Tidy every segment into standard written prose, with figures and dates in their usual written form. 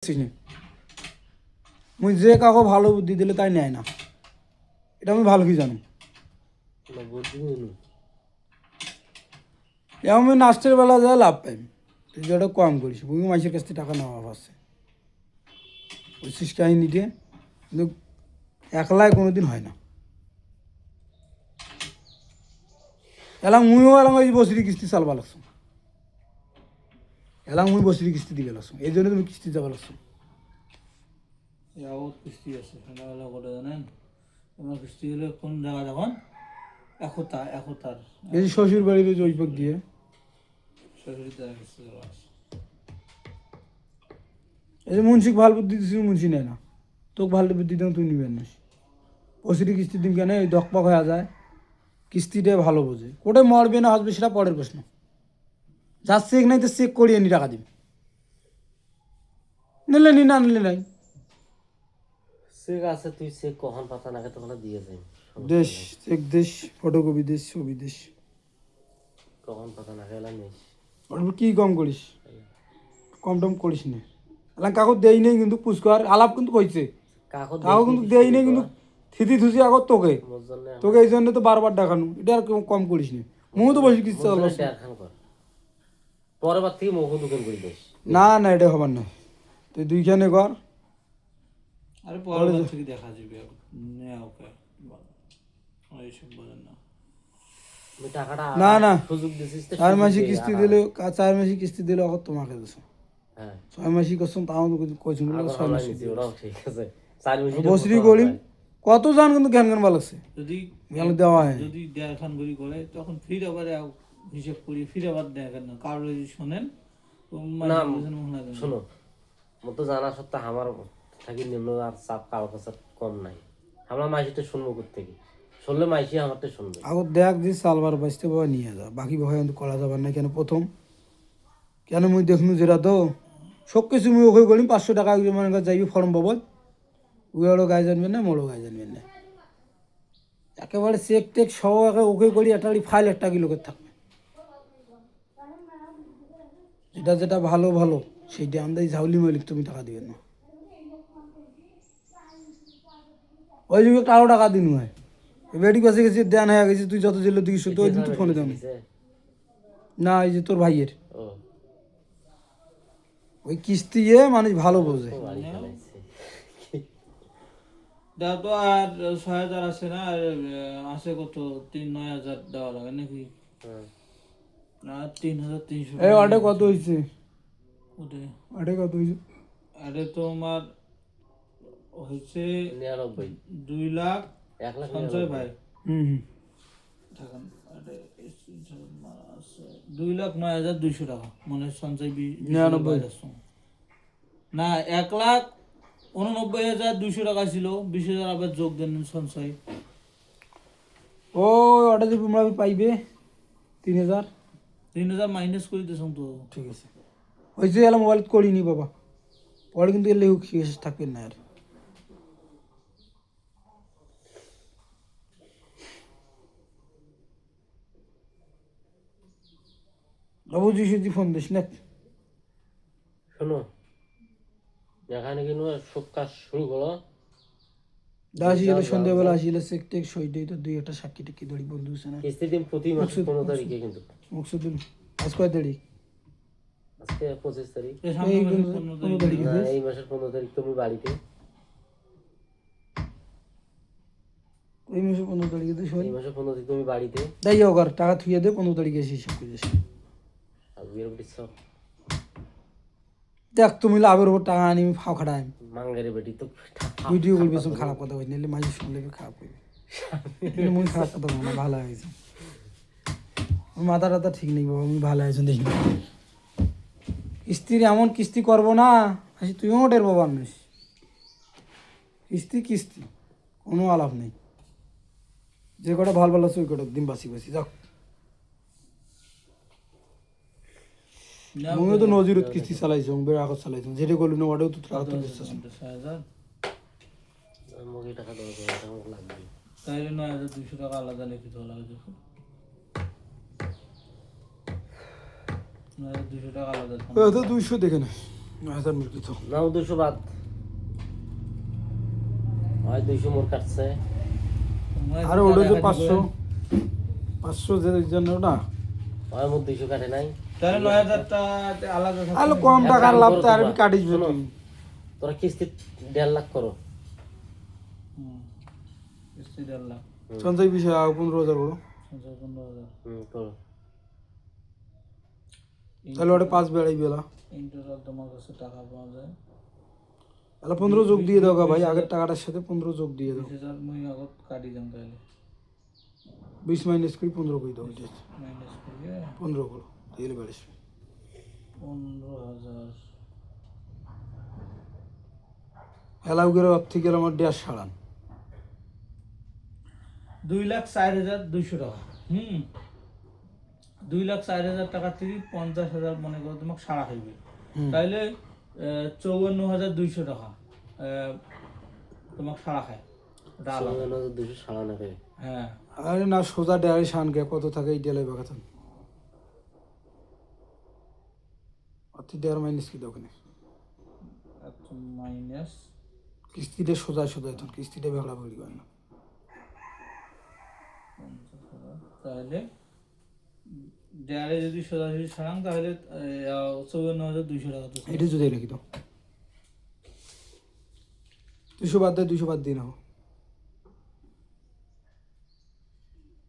দেখছিস না মুই যে কাউকে ভালো বুদ্ধি দিলে তাই নেয় না, এটা আমি ভালো কি জানো। আমি নাস্তের বেলা যা লাভ পাই তুই যেটা কম করিস, বুঝি মাসের কাছ থেকে টাকা নেওয়া পাচ্ছে বুঝছিস কাহিনিতে, কিন্তু একলাই কোনো দিন হয় না। এলাম মুইও এলাম ওই বছরই কিস্তি চালবা লাগছো, এলাম মুই বছরই কিস্তি দিবে লাগছো, এই জন্য তুমি কিস্তি যাবা লাগছো। যাবত কিস্তি আছে সন্ধ্যাবেলা করে জানেন, তোমার কিস্তি হলে কোন জায়গা যখন একতার এই যে শ্বশুর বাড়ির ওই জৈপক দিয়ে শ্বশুরিতে কিস্তি দেওয়া আছে। এই যে মুন্সিক ভাল বুদ্ধি দিচ্ছিল, মুন্সি নেয় না, তোকে ভালো বুদ্ধি দেন তুই নিবেন না। বছরই কিস্তি দিন কেন এই দকপক হয়ে যায়, কিস্তিটাই ভালো বোঝে, কোটে মরবে না আসবে সেটা পরের প্রশ্ন, যার চেক নাই তো চেক করিয়ে নি টাকা দিন, নিলে নি না নিলে নাই। চেক আছে, তুই চেক কখন পাতা নাকে তখন দিয়ে যাই, দেশ চেক দেশ, ফটোকপি দেশ, ছবি দেশ, কখন পাতা নাকে এলা নেই। ওর কি কম করিস, কম টম করিস না, এলাম কাকু দেই নেই কিন্তু পুষ্কর আলাপ কিন্তু কইছে, কাকু কিন্তু দেই নেই কিন্তু থিতি থুসি আগত তোকে, তোকে এই জন্য তো বারবার দেখানো, এটা আর কম করিস না, মুও তো বসে কিস্তি চালাস পরের বার থেকে মুখ দোকান করে দিস। না না এটা হবার না, তুই দুইখানে কর। আরে পরের বার থেকে দেখা যাবে, নেওয়া ওকে এইসব বলেন না। আমি টাকাটা না না সুযোগ দিছিস তো, 4 মাসে কিস্তি দিলে 4 মাসে কিস্তি দিলে অত তোমাকে দিছো, হ্যাঁ 6 মাসই করছো তাও তো কইছো বলে 6 মাস ওরাও ঠিক আছে, 4 মিনিট বসরি করি কত জান কিন্তু জ্ঞান জ্ঞান ভালো লাগছে, যদি গেল দেওয়া হয় যদি দেড় খান বই করে তখন ফির আবার হিসেব করি, ফির আবার দেয়া কেন কারো যদি শোনেন না শোনো, মো তো জানা সত্ত্বেও আমার থাকি নিম্ন আর চাপ কারোর কাছে কম নাই, আমরা মাইসিটা শুনবো কোথেকে, শুনলে মাইসি আমারটা শুনবে। আগত দেখ যে সালবার বাঁচতে বাবা নিয়ে যা, বাকি ভয় কিন্তু করা যাবার না, কেন প্রথম কেন মুই দেখনু যেটা তো সব কিছু মুই ওকে করি 500 টাকা মনে কর যাইবি ফর্ম বাবদ, উয়ারও গায়ে জানবেন না মোড়ও গায়ে জানবেন না, একেবারে চেক টেক সহ ওকে করি একটা ফাইল একটা কি লোকের থাকবে, যেটা যেটা ভালো ভালো সেইটা আমাদের ঝাউলি মালিক তুমি টাকা দিবেন না, ওই যুগে কারো টাকা দিন হয় বেটি কাছে গেছি দেন হয়ে গেছে, তুই যত দিল দিস তো ওই দিন তুই ফোনে দেন না, এই যে তোর ভাইয়ের ও ওই কিস্তি মানুষ ভালো বোঝে, বাড়ি ফেলাইছে। দেওয়া তো আর 6,000 আছে না, আর আছে কত 3-9,000 দেওয়া লাগে নাকি, না 3,300 এই অর্ডে কত হয়েছে, ওটাই অর্ডে কত হয়েছে, আরে তোমার হয়েছে 99 2 লাখ 1 লাখ সঞ্চয় ভাই হুম থাকেন, আরে 2,09,200 টাকা মানে সঞ্চয় 99 না 1,89,200 টাকা ছিল, 20,000 আবার যোগ দেন সঞ্চয়। ও অর্ডার যে তোমরা পাইবে 3,000, 3,000 মাইনাস করে দিয়েছ তো, ঠিক আছে হয়েছে, এলাম মোবাইল করিনি বাবা, পরে কিন্তু এলে থাকবেন না আর, বাবু জি ফোন দিস না, শোনো এখানে কিন্তু সব কাজ শুরু করো, আসিলে সন্ধ্যাবেলা আসিলে চেক টেক সইটাই তো দুই একটা সাক্ষী টেকি দড়ি বন্ধু আছে না, কিস্তি দিন প্রতি মাসে 15 তারিখে কিন্তু, মকসুদুল আজ কয় তারিখ, আজকে 25 তারিখ, এই সামনে এই মাসে 15 15 তারিখে না দিস? এই মাসের 15 তারিখ তুমি বাড়িতে, এই মাসে 15 তারিখে দিস, এই মাসের 15 তারিখ তুমি বাড়িতে, তাই হোক আর টাকা থুয়ে দে 15 তারিখে এসে হিসাব করে দিস, আর বিয়ের দিচ্ছ দেখ তুমি লাভের উপর টাকা আনি ফাও খাটাই মাঙ্গারে বেটি তো ভিডিও করবি খারাপ কথা বলছি, নাহলে মাঝে শুনলে খারাপ করবি, মুই খারাপ কথা বলবো না, ভালো হয়েছে, মাথা টাথা ঠিক নেই বাবা, আমি ভালো হয়েছে দেখি, কিস্তির এমন কিস্তি করবো না আসি তুইও ওটের বাবা নিস, কিস্তি কিস্তি কোনো আলাপ নেই, যে কটা ভালো ভালো আছে ওই কটা দিন বাসি বাসি যাক, মনে তো নজিরত কিস্তি চালাইছো বেড়া আগত চালাইছো, যেটা করলি না ওটাও তো টাকা তো বিশ্বাস নেই। 50,000 মুখে টাকা দেওয়া আমার লাগবে, তাইলে 9,200 টাকা আলাদা লিখে দেওয়া লাগে, 9,200 টাকা আলাদা তো 200 দেখে না 9,000 মিল তো নাও 200 বাদ হয় 200 মোর কাটছে আর ওটা যে 500 যে জন্য না হয় মোর 200 কাটে নাই তাহলে 9,000 টা আলাদা থাকে। আলো কম এক টাকার কাম লাভ করো তার তোমরা, কাটিস শোনো, তুই তোরা কিস্তি 1.5 লাখ করো কিস্তি 1.5 লাখ, সঞ্চয় বিষয় 15,000 বড় 15,000 করো তাহলে ওটা 5 বেড়াই বেলা ইন্টারনাল তোমার কাছে টাকা পাওয়া যায়। তাহলে 15 যোগ দিয়ে দাও গা ভাই, আগের টাকাটার সাথে 15 যোগ দিয়ে দাও। 20,000 মুই আগত কাটি যাম তাহলে 20 মাইনাস করে 15 করে দাও, মাইনাস করিয়ে 15 করো তাহলে বেড়েছে। 15,000 এলাউ করে অর্থে গেলে আমার 1.5 সাড়ান 2,04,200 টাকা। 2,04,000 টাকা থেকে 50,000 মনে করো তোমাকে সারা হইবে, তাইলে 54,200 টাকা তোমাকে সারা খায়, ওটা আলাদা। 200 সাড়া নেবে হ্যাঁ আরে না সোজা ডেয়ারি সান গে কত থাকে এই ডেলাই বাগাতন অতি 1.5 মাইনাস কি দাও কেন মাইনাস কিস্তিটা সোজা সোজা তখন কিস্তিটা বেগলা বেগলি করে না। 50,000, তাহলে ডেয়ারে যদি সোজাসুজি সারাং তাহলে 54,200 টাকা তো এটা যদি নাকি তো 200 বাদ দেয়, 200 বাদ দিয়ে নাও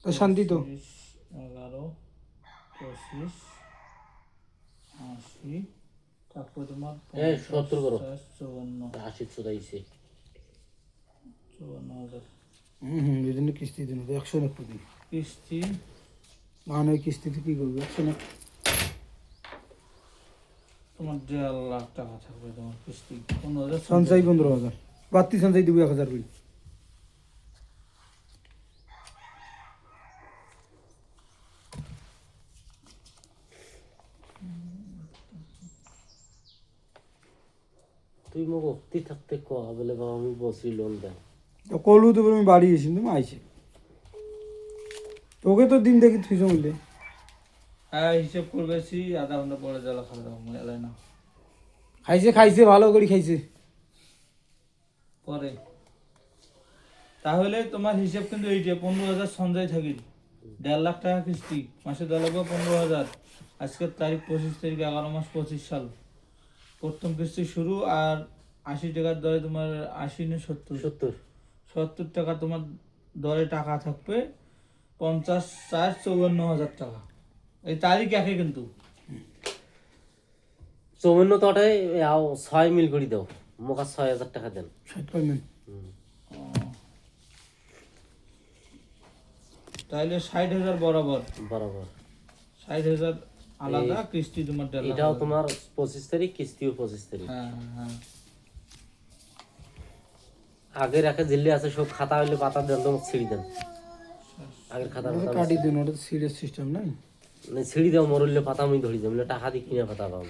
তা শান্তি তো 11, 25, 80, তারপর তোমার এই 70 করো 54, 80 চুদাইছে 54,000 এই জন্য কিস্তি দিন 100 না প্রতি কিস্তি না নয় কিস্তিতে কি করবে 100 না তোমার 1.5 লাখ টাকা থাকবে তোমার কিস্তি। 15,000 সঞ্চয় 15,000 বাড়তি সঞ্চয় দিব 1,000 করে তুই মোক অক্তি থাকতে ক বলে বাবা আমি বসি লোন দেয় তো কলু তো আমি বাড়ি এসেছি তুমি আইছে তোকে তো দিন দেখি তুই জমিলে হ্যাঁ হিসেব করবেছি, আধা ঘন্টা পরে জ্বালা খাওয়া দাওয়া এলাই না খাইছে খাইছে ভালো করে খাইছে পরে। তাহলে তোমার হিসেব কিন্তু এইটা 15,000 সঞ্চয় থাকিল, 1.5 লাখ টাকা কিস্তি, মাসে দেওয়া লাগবে 15,000। আজকের তারিখ 25 তারিখ 11 মাস 25 সাল, প্রথম কিস্তি শুরু। আর 80 টাকার দরে তোমার 80 না 70 টাকা তোমার দরে টাকা থাকবে, 54,54,000 টাকা। এই তারিখ একে কিন্তু 54 তটাই 6 মিল করে দাও মোক আর 6,000 টাকা দেন 60 পাইমেন তাহলে 60,000 বরাবর, বরাবর 60,000 আলাদা কিস্তি তোমার 1.5 লাখ এটাও আলাদা। তোমার 25 তারিখ কিস্তিও 25 তারিখ হ্যাঁ হ্যাঁ আগের একে জিল্লি আছে সব খাতা হইলে পাতা দেন তো মোক ছিঁড়ি দেন আগের খাতা ওটা কাটি দিন ওটা সিরিয়াস সিস্টেম নাই ছিঁড়ি দাও মরলে পাতা আমি ধরি যাবো টাকা দিয়ে কিনে পাতা পাবো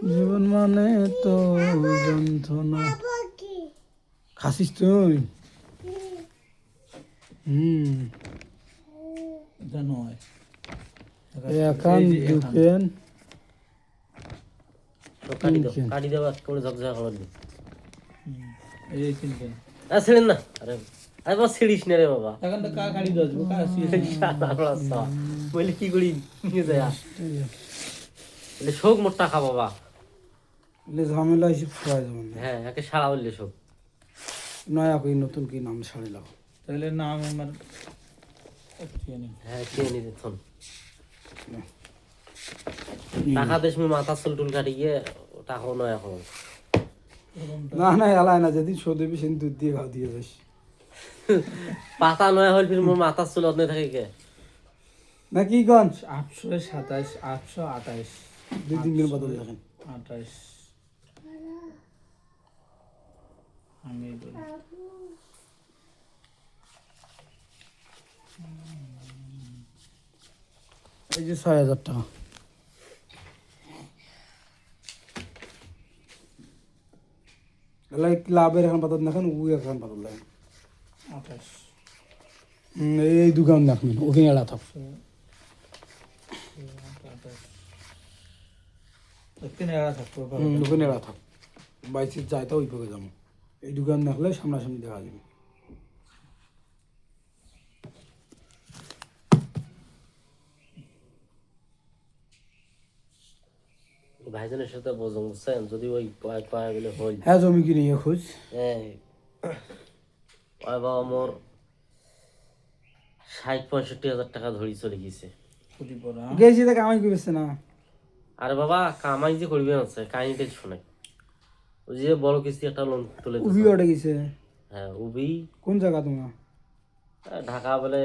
জীবন মানে তো যন্ত্রণা খাসিস তুই জানো হয় একান দুকেন সব কাটি দাও করে ঝকঝকা করে দিই এই যে কিনবেন ছিলেন না আরে আরে বাবা ছিড়িস না রে বাবা এখন তো কা গাড়ি দাও কা বলে কি করি নিয়ে যায় বলে শোক মোট টাকা বাবা এলে ঝামেলা হিসেবে খাওয়া যাবে না হ্যাঁ একে সারা বললে সব নয়া কই নতুন কি নাম ছাড়ি লাও তাহলে নাম আমার হ্যাঁ খেয়ে নিতে থন টাকা দেশ আমি মাথা চুল টুল কাটি গিয়ে টাকাও নয় এখন না না এলাই না যেদিন শো দেবি সেদিন দুধ দিয়ে খাওয়া দিয়ে যাস পাতা নয় হল ফির মোর মাথা চুল অদনে থাকে কে না কি গন 827, 828, 2-3 দিন বদল দেখেন 28 আমি বলি এই যে 6,000 টাকা এলাই লাভের এখন পাতল দেখেন ও এখন পাতল দেখেন 28 এই দোকান দেখেন ওখানে এড়া থাক দক্ষিণ এরা থাকবে দোকানে এরা থাক বাইসে যায় তো ওই পকে যাবো এই দোকান দেখলে সামনাসামনি দেখা যাবে ভাইজানের সাথে বোঝুন বুঝছেন যদি ওই কয় কয় বলে হই হ্যাঁ জমি কিনে খোঁজ এই ওই বাবা মোর ৬০-৬৫ হাজার টাকা ধরি চলে গেছে। ছুটি পড়া গেছি তা কামাই করছে না আরে বাবা কামাই যে করবে আছে কাহিনীটা শোনে ওই যে বড় কিস্তি একটা লোন তুলে দিছে। উবি অটে গেছে হ্যাঁ উবি কোন জায়গা তোমার ঢাকা বলে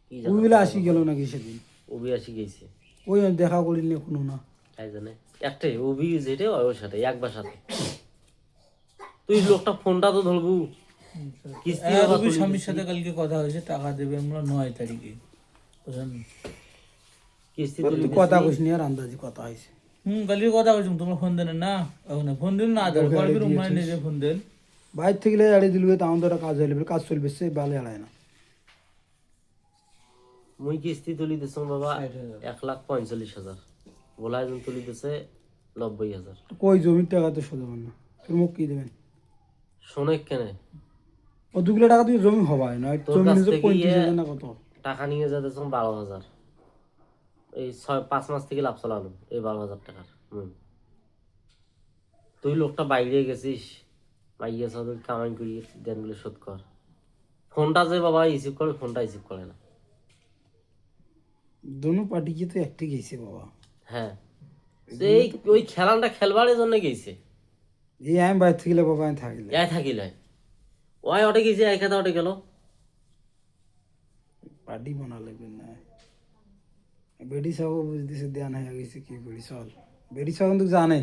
কি জানো উবিলে আসি গেল নাকি সেদিন উবি আসি গেছে ওই দেখা করিনি কোনো না তাই জানে একটাই উবি যেটা ওর সাথে একবার সাথে তুই লোকটা ফোনটা তো ধরবু কিস্তি বাবা রবি তুলে স্বামীর দিছি। সাথে কালকে কথা হয়েছে টাকা দেবে আমরা 9 তারিখে বুঝলেন কিস্তি তুই তুলে কথা কইস নি আর আন্দাজি কথা হয়েছে কালকে কথা বলছি তোমরা ফোন দেন না এখন ফোন দিন না আদার করবি রুমাই নিজে ফোন দেন বাইর থেকে এড়িয়ে দিলবে তাও তো একটা কাজ হইলে কাজ চলবে সে বালে এড়ায় না মুই কিস্তি তুলি দিছ বাবা 60,000 ১,৪৫,০০০ বলা একজন তুলি দিছে ৯০,০০০ কই জমির টাকা তো শোধ না তোর মুখ কি দেবেন শোনে কেনে ও 2 কোটি টাকা তুই জমি হবাই না তোর জমি কাছ নিজে থেকে 35,000 না কত টাকা নিয়ে যেতে ১২,০০০ এই ৫ মাস থেকে লাভ চালানো এই ১২,০০০ টাকার তুই লোকটা বাইরে গেছিস মাইয়া সাদের কামাই করিয়ে দেনগুলো শোধ কর ফোনটা যে বাবা রিসিভ করে ফোনটা রিসিভ করে না দোনো পার্টি কি তো একটি গেছে বাবা হ্যাঁ সেই ওই খেলাটা খেলবারের জন্য গেছে এই আমি বাইর থেকে বাবা আমি থাকিলে যাই থাকিল ওই ওটে গেছে এক হাতে ওটে গেল পার্টি বানা লাগবে না বেডি সাহ বুঝতেছে দেয়া হয়ে গেছে কি বেডি চল বেডি সাহ কিন্তু জানে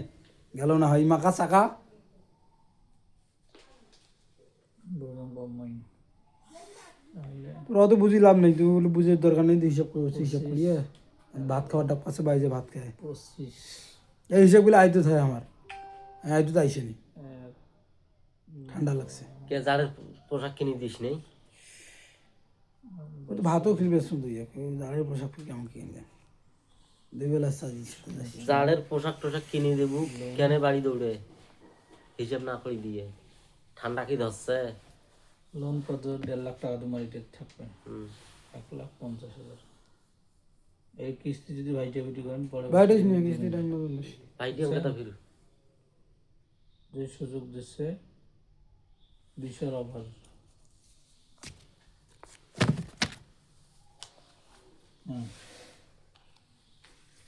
গেল না হয় মাকা চাকা বললাম বাম্মাই তোরা তো বুঝি লাভ নেই তুই বলে বুঝে দরকার নেই তুই হিসাব করছিস হিসাব করিয়ে ভাত খাওয়ার ডাক পাশে বাইরে ভাত খায় 25 এই হিসাবগুলো আইতো থাকে আমার আইতো তো আইসে নি ঠান্ডা লাগছে কে যাদের পোশাক কিনে দিস নেই ও তো ভাতও ফিরবে শুধু দাঁড়ের পোশাক কেমন কিনে দেয় দুবেলা সাজিয়েছে যাদের পোশাক টোশাক কিনে দেবো কেন বাড়ি দৌড়ে হিসাব না করে দিয়ে ঠান্ডা কি ধরছে লোন কত 1.5 লাখ টাকা তোমার এটা থাকবে হুম। 1,50,000 এই কিস্তি যদি ভাইটা বিটি করেন পরে বাইরে নিয়ে গেছি টাইম না বলিস ভাইটি কথা ফিরু যে সুযোগ দিচ্ছে বিশাল অভাব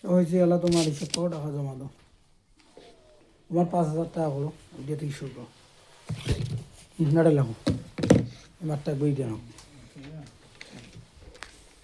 হয়েছে এলা তোমার হিসাব করো টাকা জমা দাও তোমার 5,000 টাকা হলো ওইটা থেকে শুরু করো নাড়ে লাগো এবার টাকা বইটা নাও